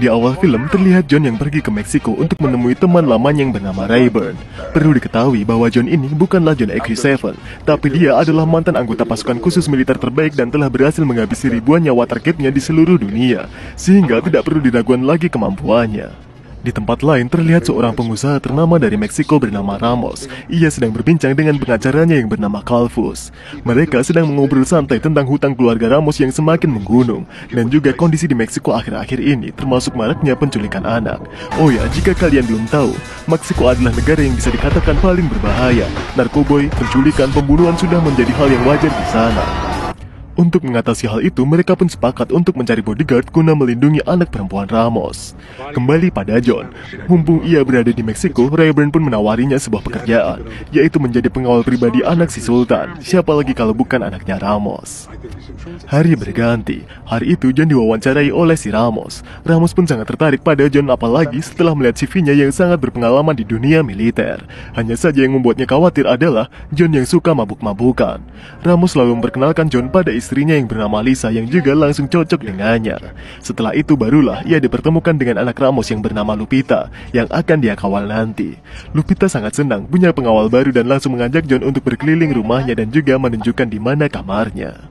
Di awal film terlihat John yang pergi ke Meksiko untuk menemui teman lamanya yang bernama Rayburn. Perlu diketahui bahwa John ini bukanlah John AQ7, tapi dia adalah mantan anggota pasukan khusus militer terbaik dan telah berhasil menghabisi ribuan nyawa targetnya di seluruh dunia, sehingga tidak perlu diragukan lagi kemampuannya. Di tempat lain terlihat seorang pengusaha ternama dari Meksiko bernama Ramos. Ia sedang berbincang dengan pengacaranya yang bernama Calvus. Mereka sedang mengobrol santai tentang hutang keluarga Ramos yang semakin menggunung, dan juga kondisi di Meksiko akhir-akhir ini, termasuk maraknya penculikan anak. Oh ya, jika kalian belum tahu, Meksiko adalah negara yang bisa dikatakan paling berbahaya. Narkoboy, penculikan, pembunuhan sudah menjadi hal yang wajar di sana. Untuk mengatasi hal itu, mereka pun sepakat untuk mencari bodyguard guna melindungi anak perempuan Ramos. Kembali pada John, mumpung ia berada di Meksiko, Rayburn pun menawarinya sebuah pekerjaan, yaitu menjadi pengawal pribadi anak si Sultan, siapa lagi kalau bukan anaknya Ramos. Hari berganti, hari itu John diwawancarai oleh si Ramos. Ramos pun sangat tertarik pada John, apalagi setelah melihat CV-nya yang sangat berpengalaman di dunia militer. Hanya saja yang membuatnya khawatir adalah John yang suka mabuk-mabukan. Ramos lalu memperkenalkan John pada istrinya yang bernama Lisa yang juga langsung cocok dengannya. Setelah itu barulah ia dipertemukan dengan anak Ramos yang bernama Lupita yang akan dia kawal nanti. Lupita sangat senang punya pengawal baru dan langsung mengajak John untuk berkeliling rumahnya dan juga menunjukkan di mana kamarnya.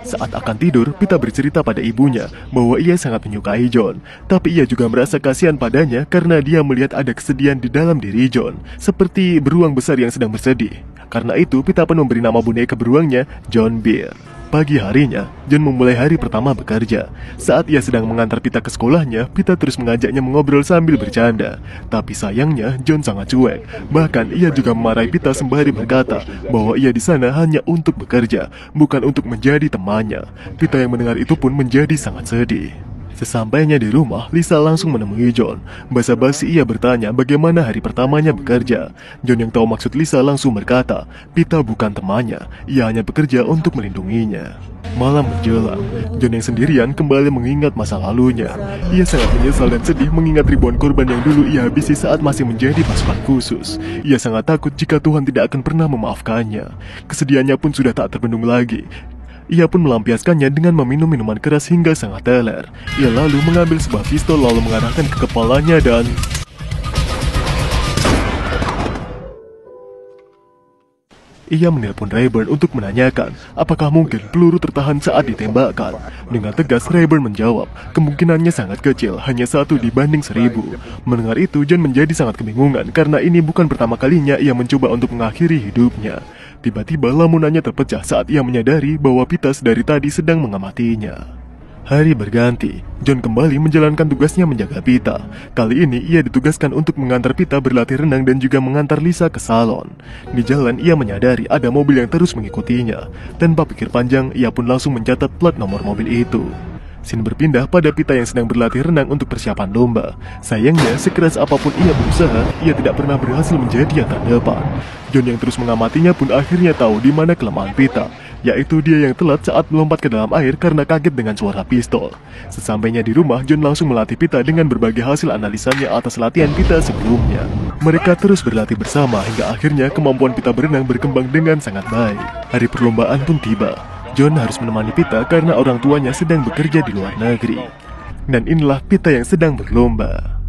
Saat akan tidur, Pita bercerita pada ibunya bahwa ia sangat menyukai John, tapi ia juga merasa kasihan padanya karena dia melihat ada kesedihan di dalam diri John, seperti beruang besar yang sedang bersedih. Karena itu, Pita pun memberi nama boneka beruangnya John Bear. Pagi harinya, John memulai hari pertama bekerja. Saat ia sedang mengantar Pita ke sekolahnya, Pita terus mengajaknya mengobrol sambil bercanda. Tapi sayangnya, John sangat cuek. Bahkan ia juga memarahi Pita sembari berkata bahwa ia di sana hanya untuk bekerja, bukan untuk menjadi temannya. Pita yang mendengar itu pun menjadi sangat sedih. Sesampainya di rumah, Lisa langsung menemui John. Basa-basi ia bertanya bagaimana hari pertamanya bekerja. John yang tahu maksud Lisa langsung berkata, Pita bukan temannya, ia hanya bekerja untuk melindunginya. Malam menjelang, John yang sendirian kembali mengingat masa lalunya. Ia sangat menyesal dan sedih mengingat ribuan korban yang dulu ia habisi saat masih menjadi pasukan khusus. Ia sangat takut jika Tuhan tidak akan pernah memaafkannya. Kesedihannya pun sudah tak terbendung lagi. Ia pun melampiaskannya dengan meminum minuman keras hingga sangat teler. Ia lalu mengambil sebuah pistol lalu mengarahkan ke kepalanya dan... Ia menelpon Rayburn untuk menanyakan apakah mungkin peluru tertahan saat ditembakkan. Dengan tegas Rayburn menjawab, kemungkinannya sangat kecil, hanya 1 dibanding 1000. Mendengar itu, John menjadi sangat kebingungan karena ini bukan pertama kalinya ia mencoba untuk mengakhiri hidupnya. Tiba-tiba lamunannya terpecah saat ia menyadari bahwa Pita dari tadi sedang mengamatinya. Hari berganti, John kembali menjalankan tugasnya menjaga Pita. Kali ini ia ditugaskan untuk mengantar Pita berlatih renang dan juga mengantar Lisa ke salon. Di jalan ia menyadari ada mobil yang terus mengikutinya. Tanpa pikir panjang, ia pun langsung mencatat plat nomor mobil itu. Scene berpindah pada Pita yang sedang berlatih renang untuk persiapan lomba. Sayangnya, sekeras apapun ia berusaha, ia tidak pernah berhasil menjadi yang terdepan. John yang terus mengamatinya pun akhirnya tahu di mana kelemahan Pita, yaitu dia yang telat saat melompat ke dalam air karena kaget dengan suara pistol. Sesampainya di rumah, John langsung melatih Pita dengan berbagai hasil analisanya atas latihan Pita sebelumnya. Mereka terus berlatih bersama hingga akhirnya kemampuan Pita berenang berkembang dengan sangat baik. Hari perlombaan pun tiba. John harus menemani Pita karena orang tuanya sedang bekerja di luar negeri. Dan inilah Pita yang sedang berlomba.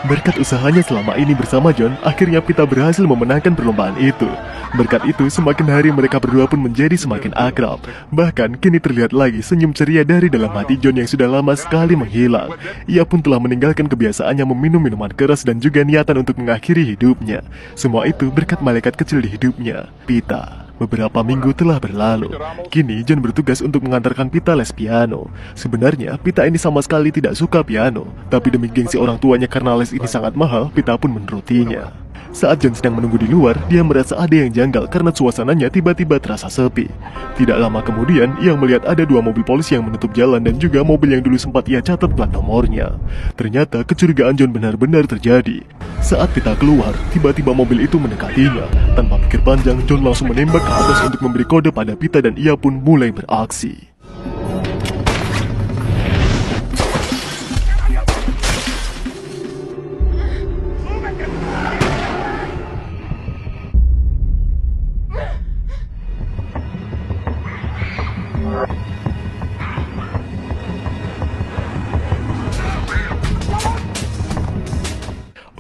Berkat usahanya selama ini bersama John, akhirnya Pita berhasil memenangkan perlombaan itu. Berkat itu, semakin hari mereka berdua pun menjadi semakin akrab. Bahkan, kini terlihat lagi senyum ceria dari dalam hati John yang sudah lama sekali menghilang. Ia pun telah meninggalkan kebiasaannya meminum minuman keras dan juga niatan untuk mengakhiri hidupnya. Semua itu berkat malaikat kecil di hidupnya, Pita. Beberapa minggu telah berlalu. Kini John bertugas untuk mengantarkan Pita les piano. Sebenarnya Pita ini sama sekali tidak suka piano, tapi demi gengsi orang tuanya karena les ini sangat mahal, Pita pun menurutinya. Saat John sedang menunggu di luar, dia merasa ada yang janggal karena suasananya tiba-tiba terasa sepi. Tidak lama kemudian, ia melihat ada 2 mobil polisi yang menutup jalan dan juga mobil yang dulu sempat ia catat plat nomornya. Ternyata kecurigaan John benar-benar terjadi. Saat Pita keluar, tiba-tiba mobil itu mendekatinya. Tanpa pikir panjang, John langsung menembak ke atas untuk memberi kode pada Pita dan ia pun mulai beraksi.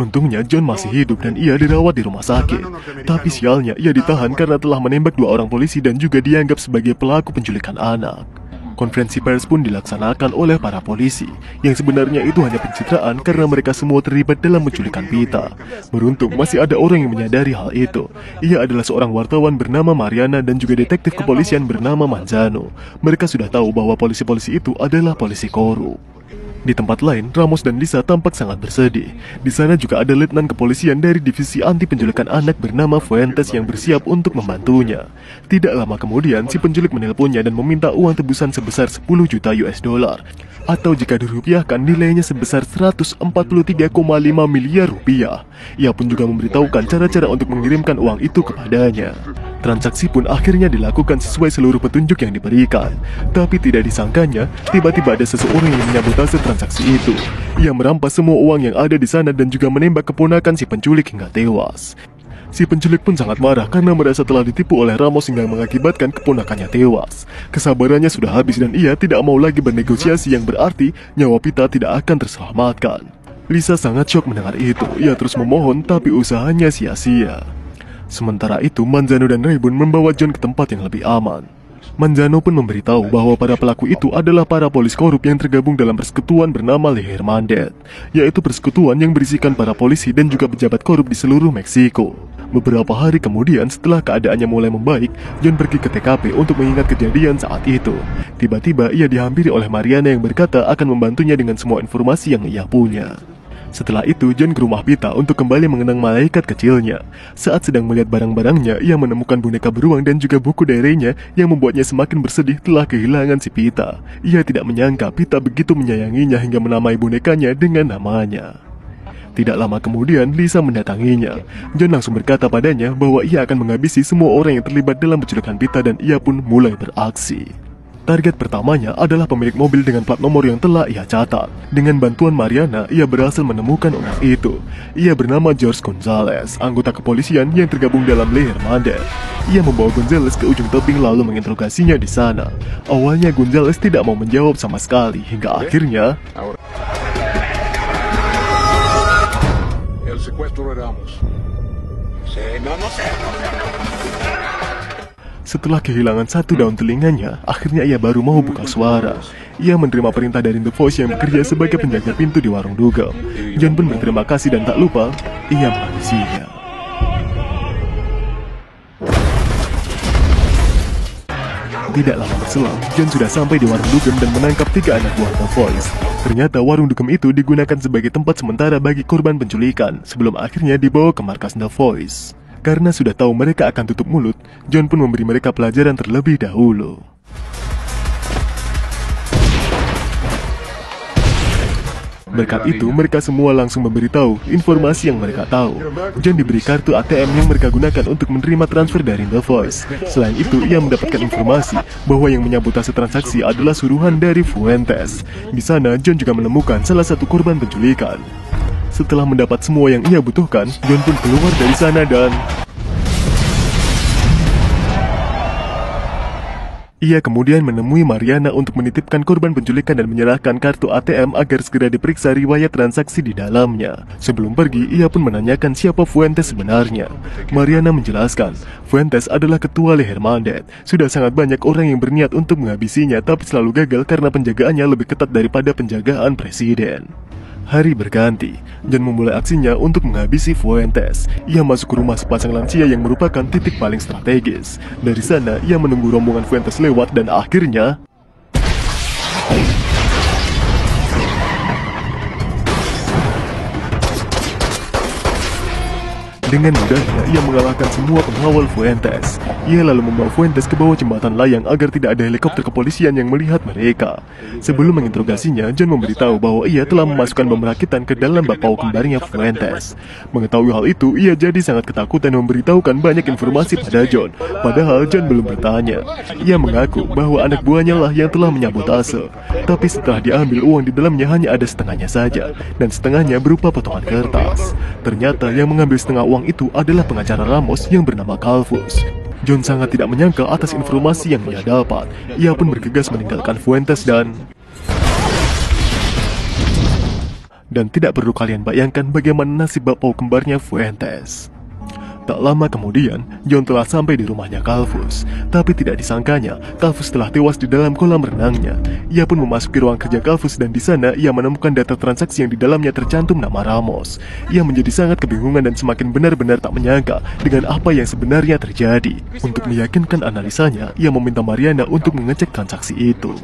Untungnya John masih hidup dan ia dirawat di rumah sakit. Tapi sialnya ia ditahan karena telah menembak 2 orang polisi dan juga dianggap sebagai pelaku penculikan anak. Konferensi pers pun dilaksanakan oleh para polisi, yang sebenarnya itu hanya pencitraan karena mereka semua terlibat dalam penculikan Pita. Beruntung masih ada orang yang menyadari hal itu. Ia adalah seorang wartawan bernama Mariana dan juga detektif kepolisian bernama Manzano. Mereka sudah tahu bahwa polisi-polisi itu adalah polisi korup. Di tempat lain, Ramos dan Lisa tampak sangat bersedih. Di sana juga ada letnan kepolisian dari divisi anti penculikan anak bernama Fuentes yang bersiap untuk membantunya. Tidak lama kemudian, si penculik menelponnya dan meminta uang tebusan sebesar 10 juta US dollar. Atau jika dirupiahkan nilainya sebesar 143,5 miliar rupiah. Ia pun juga memberitahukan cara-cara untuk mengirimkan uang itu kepadanya. Transaksi pun akhirnya dilakukan sesuai seluruh petunjuk yang diberikan. Tapi tidak disangkanya, tiba-tiba ada seseorang yang menyabotase transaksi itu. Ia merampas semua uang yang ada di sana dan juga menembak keponakan si penculik hingga tewas. Si penculik pun sangat marah karena merasa telah ditipu oleh Ramos hingga mengakibatkan keponakannya tewas. Kesabarannya sudah habis dan ia tidak mau lagi bernegosiasi yang berarti nyawa Pita tidak akan terselamatkan. Lisa sangat syok mendengar itu. Ia terus memohon tapi usahanya sia-sia. Sementara itu, Manzano dan Raybon membawa John ke tempat yang lebih aman. Manzano pun memberitahu bahwa para pelaku itu adalah para polis korup yang tergabung dalam persekutuan bernama Le Hermandad, yaitu persekutuan yang berisikan para polisi dan juga pejabat korup di seluruh Meksiko. Beberapa hari kemudian, setelah keadaannya mulai membaik, John pergi ke TKP untuk mengingat kejadian saat itu. Tiba-tiba ia dihampiri oleh Mariana yang berkata akan membantunya dengan semua informasi yang ia punya. Setelah itu, John ke rumah Pita untuk kembali mengenang malaikat kecilnya. Saat sedang melihat barang-barangnya, ia menemukan boneka beruang dan juga buku diarinya yang membuatnya semakin bersedih telah kehilangan si Pita. Ia tidak menyangka Pita begitu menyayanginya hingga menamai bonekanya dengan namanya. Tidak lama kemudian, Lisa mendatanginya. John langsung berkata padanya bahwa ia akan menghabisi semua orang yang terlibat dalam penculikan Pita dan ia pun mulai beraksi. Target pertamanya adalah pemilik mobil dengan plat nomor yang telah ia catat. Dengan bantuan Mariana, ia berhasil menemukan orang itu. Ia bernama George Gonzalez, anggota kepolisian yang tergabung dalam Le Hermandad. Ia membawa Gonzalez ke ujung tebing lalu menginterogasinya di sana. Awalnya Gonzalez tidak mau menjawab sama sekali, hingga akhirnya setelah kehilangan satu daun telinganya, akhirnya ia baru mau buka suara. Ia menerima perintah dari The Voice yang bekerja sebagai penjaga pintu di warung dugem. John pun berterima kasih dan tak lupa, ia menghabisinya. Tidak lama berselang, John sudah sampai di warung dugem dan menangkap 3 anak buah The Voice. Ternyata warung dugem itu digunakan sebagai tempat sementara bagi korban penculikan, sebelum akhirnya dibawa ke markas The Voice. Karena sudah tahu mereka akan tutup mulut, John pun memberi mereka pelajaran terlebih dahulu. Berkat itu, mereka semua langsung memberitahu informasi yang mereka tahu. John diberi kartu ATM yang mereka gunakan untuk menerima transfer dari The Voice. Selain itu, ia mendapatkan informasi bahwa yang menyabotase transaksi adalah suruhan dari Fuentes. Di sana, John juga menemukan salah satu korban penculikan. Setelah mendapat semua yang ia butuhkan, John pun keluar dari sana dan ia kemudian menemui Mariana untuk menitipkan korban penculikan dan menyerahkan kartu ATM agar segera diperiksa riwayat transaksi di dalamnya. Sebelum pergi, ia pun menanyakan siapa Fuentes sebenarnya. Mariana menjelaskan, Fuentes adalah ketua Le Hermandad. Sudah sangat banyak orang yang berniat untuk menghabisinya, tapi selalu gagal karena penjagaannya lebih ketat daripada penjagaan presiden. Hari berganti, John memulai aksinya untuk menghabisi Fuentes. Ia masuk ke rumah sepasang lansia yang merupakan titik paling strategis. Dari sana, ia menunggu rombongan Fuentes lewat dan akhirnya dengan mudahnya, ia mengalahkan semua pengawal Fuentes. Ia lalu membawa Fuentes ke bawah jembatan layang agar tidak ada helikopter kepolisian yang melihat mereka. Sebelum menginterogasinya, John memberitahu bahwa ia telah memasukkan bom rakitan ke dalam bapau kembarnya Fuentes. Mengetahui hal itu, ia jadi sangat ketakutan dan memberitahukan banyak informasi pada John. Padahal John belum bertanya. Ia mengaku bahwa anak buahnya lah yang telah menyabotase. Tapi setelah diambil, uang di dalamnya hanya ada setengahnya saja, dan setengahnya berupa potongan kertas. Ternyata yang mengambil setengah uang itu adalah pengacara Ramos yang bernama Calvus. John sangat tidak menyangka atas informasi yang ia dapat. Ia pun bergegas meninggalkan Fuentes dan Dan tidak perlu kalian bayangkan bagaimana nasib bapau kembarnya Fuentes. Tak lama kemudian, John telah sampai di rumahnya Calvus. Tapi tidak disangkanya, Calvus telah tewas di dalam kolam renangnya. Ia pun memasuki ruang kerja Calvus dan di sana ia menemukan data transaksi yang di dalamnya tercantum nama Ramos. Ia menjadi sangat kebingungan dan semakin benar-benar tak menyangka dengan apa yang sebenarnya terjadi. Untuk meyakinkan analisanya, ia meminta Mariana untuk mengecek transaksi itu.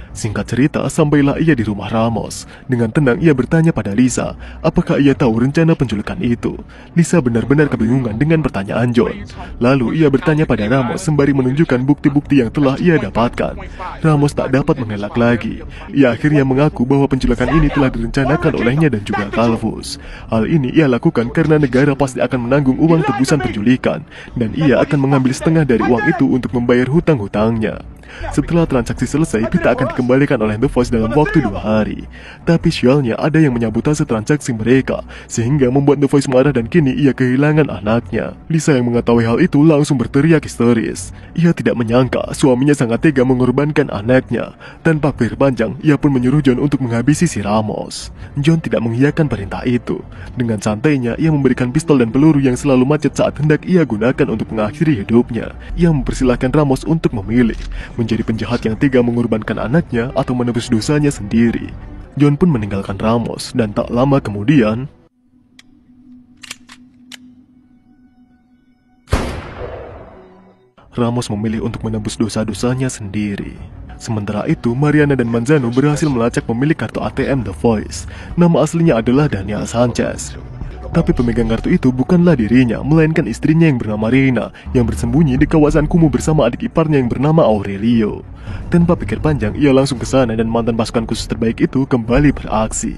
Singkat cerita, sampailah ia di rumah Ramos. Dengan tenang ia bertanya pada Lisa, apakah ia tahu rencana penculikan itu. Lisa benar-benar kebingungan dengan pertanyaan John. Lalu ia bertanya pada Ramos sembari menunjukkan bukti-bukti yang telah ia dapatkan. Ramos tak dapat mengelak lagi. Ia akhirnya mengaku bahwa penculikan ini telah direncanakan olehnya dan juga Calvus. Hal ini ia lakukan karena negara pasti akan menanggung uang tebusan penculikan, dan ia akan mengambil setengah dari uang itu untuk membayar hutang-hutangnya. Setelah transaksi selesai, pita akan dikembalikan oleh The Voice dalam waktu 2 hari. Tapi sialnya ada yang menyabotase transaksi mereka, sehingga membuat The Voice marah dan kini ia kehilangan anaknya. Lisa yang mengetahui hal itu langsung berteriak histeris. Ia tidak menyangka suaminya sangat tega mengorbankan anaknya. Tanpa pikir panjang, ia pun menyuruh John untuk menghabisi si Ramos. John tidak mengiyakan perintah itu. Dengan santainya, ia memberikan pistol dan peluru yang selalu macet saat hendak ia gunakan untuk mengakhiri hidupnya. Ia mempersilahkan Ramos untuk memilih menjadi penjahat yang tega mengorbankan anaknya atau menebus dosanya sendiri. John pun meninggalkan Ramos dan tak lama kemudian Ramos memilih untuk menebus dosa-dosanya sendiri. Sementara itu, Mariana dan Manzano berhasil melacak pemilik kartu ATM The Voice. Nama aslinya adalah Daniel Sanchez. Tapi pemegang kartu itu bukanlah dirinya, melainkan istrinya yang bernama Reina, yang bersembunyi di kawasan kumuh bersama adik iparnya yang bernama Aurelio. Tanpa pikir panjang, ia langsung ke sana dan mantan pasukan khusus terbaik itu kembali beraksi.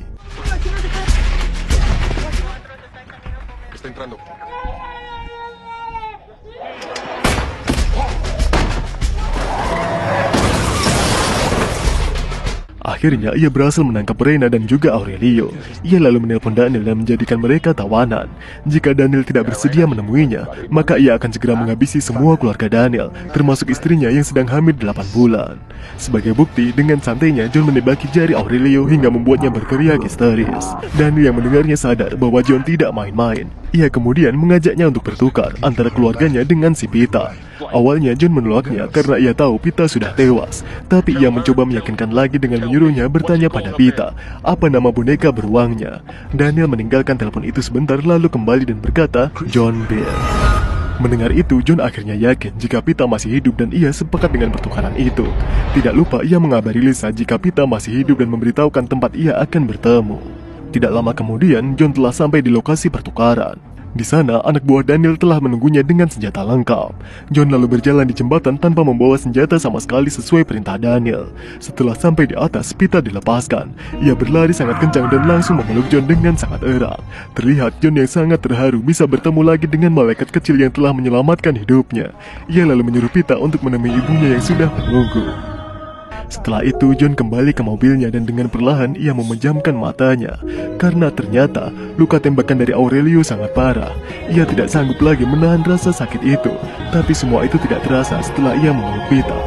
Akhirnya ia berhasil menangkap Reina dan juga Aurelio. Ia lalu menelpon Daniel dan menjadikan mereka tawanan. Jika Daniel tidak bersedia menemuinya, maka ia akan segera menghabisi semua keluarga Daniel, termasuk istrinya yang sedang hamil 8 bulan. Sebagai bukti, dengan santainya John menebaki jari Aurelio hingga membuatnya berteriak histeris. Daniel yang mendengarnya sadar bahwa John tidak main-main. Ia kemudian mengajaknya untuk bertukar antara keluarganya dengan si Pita. Awalnya John menolaknya karena ia tahu Pita sudah tewas. Tapi ia mencoba meyakinkan lagi dengan menyuruhnya bertanya pada Pita apa nama boneka beruangnya. Daniel meninggalkan telepon itu sebentar lalu kembali dan berkata, John Bear. Mendengar itu, John akhirnya yakin jika Pita masih hidup dan ia sepakat dengan pertukaran itu. Tidak lupa ia mengabari Lisa jika Pita masih hidup dan memberitahukan tempat ia akan bertemu. Tidak lama kemudian, John telah sampai di lokasi pertukaran. Di sana, anak buah Daniel telah menunggunya dengan senjata lengkap. John lalu berjalan di jembatan tanpa membawa senjata sama sekali sesuai perintah Daniel. Setelah sampai di atas, Pita dilepaskan. Ia berlari sangat kencang dan langsung memeluk John dengan sangat erat. Terlihat John yang sangat terharu bisa bertemu lagi dengan malaikat kecil yang telah menyelamatkan hidupnya. Ia lalu menyuruh Pita untuk menemui ibunya yang sudah menunggu. Setelah itu, John kembali ke mobilnya dan dengan perlahan ia memejamkan matanya. Karena ternyata luka tembakan dari Aurelio sangat parah. Ia tidak sanggup lagi menahan rasa sakit itu. Tapi semua itu tidak terasa setelah ia memeluk Pita,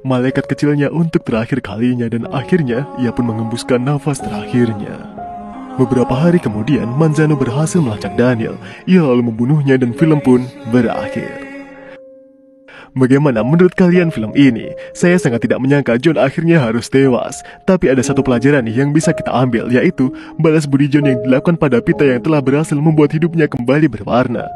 malaikat kecilnya, untuk terakhir kalinya, dan akhirnya ia pun mengembuskan nafas terakhirnya. Beberapa hari kemudian, Manzano berhasil melacak Daniel. Ia lalu membunuhnya dan film pun berakhir. Bagaimana menurut kalian film ini? Saya sangat tidak menyangka John akhirnya harus tewas. Tapi ada satu pelajaran nih yang bisa kita ambil, yaitu balas budi John yang dilakukan pada Pita yang telah berhasil membuat hidupnya kembali berwarna.